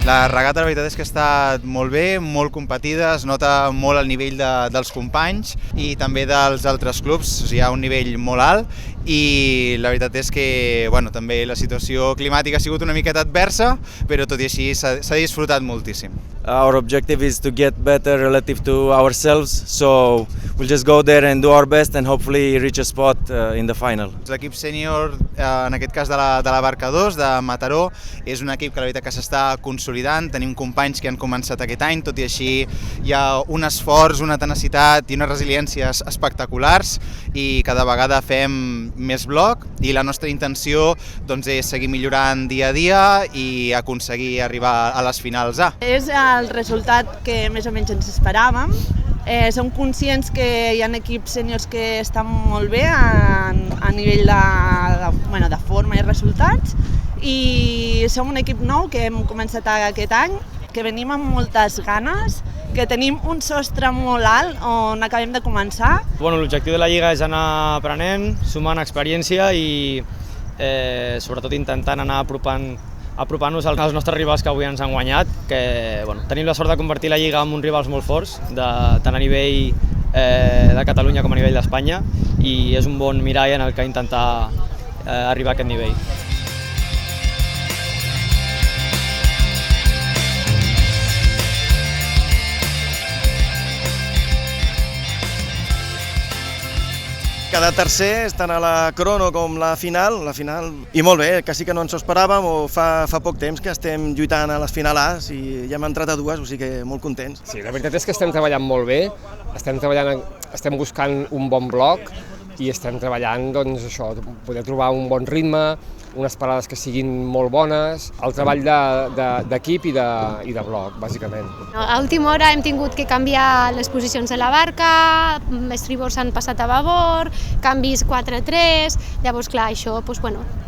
La regata, la veritat és que ha estat molt bé, molt competida, es nota molt el nivell dels companys i també dels altres clubs, hi ha un nivell molt alt i la veritat és que també la situació climàtica ha sigut una miqueta adversa, però tot i així s'ha disfrutat moltíssim. Our objective is to get better relative to ourselves, so we'll just go there and do our best and hopefully reach a spot in the final. L'equip sènior, en aquest cas de la Barca 2, de Mataró, és un equip que la veritat que s'està consolidant, tenim companys que han començat aquest any, tot i així hi ha un esforç, una tenacitat i unes resiliències espectaculars i cada vegada fem més bloc i la nostra intenció és seguir millorant dia a dia i aconseguir arribar a les finals A. És el resultat que més o menys ens esperàvem. Som conscients que hi ha equips sèniors que estan molt bé a nivell de forma i resultats i som un equip nou que hem començat aquest any, que venim amb moltes ganes, que tenim un sostre molt alt on acabem de començar. L'objectiu de la Lliga és anar aprenent, sumant experiència i sobretot intentant anar apropant-nos als nostres rivals que avui ens han guanyat, que tenim la sort de convertir la Lliga en uns rivals molt forts, tant a nivell de Catalunya com a nivell d'Espanya, i és un bon mirall en el que intentar arribar a aquest nivell. Cada tercer, tant a la crono com la final, i molt bé, quasi que no ens ho esperàvem, fa poc temps que estem lluitant a les final A's i ja hem entrat a dues, o sigui que molt contents. Sí, la veritat és que estem treballant molt bé, estem buscant un bon bloc i estem treballant, poder trobar un bon ritme, unes parades que siguin molt bones, el treball d'equip i de bloc, bàsicament. A última hora hem tingut que canviar les posicions de la barca, estribords han passat a babord, canvis 4-3, llavors clar, això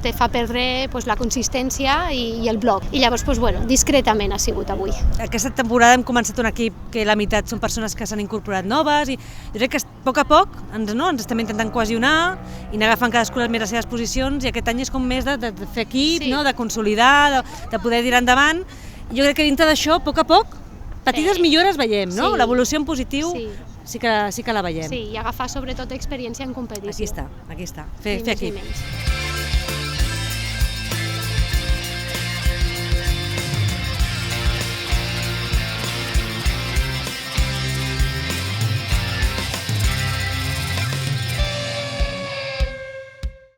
te fa perdre la consistència i el bloc. I llavors, discretament ha sigut avui. Aquesta temporada hem començat un equip que la meitat són persones que s'han incorporat noves i jo crec que a poc ens estem intentant cohesionar i anar agafant cadascuna més les seves posicions i aquest any és com més de fer equip, de consolidar, de poder tirar endavant. Jo crec que dintre d'això, a poc, petites millores veiem, no? L'evolució en positiu sí que la veiem. Sí, i agafar sobretot experiència en competició. Aquí està, fer equip.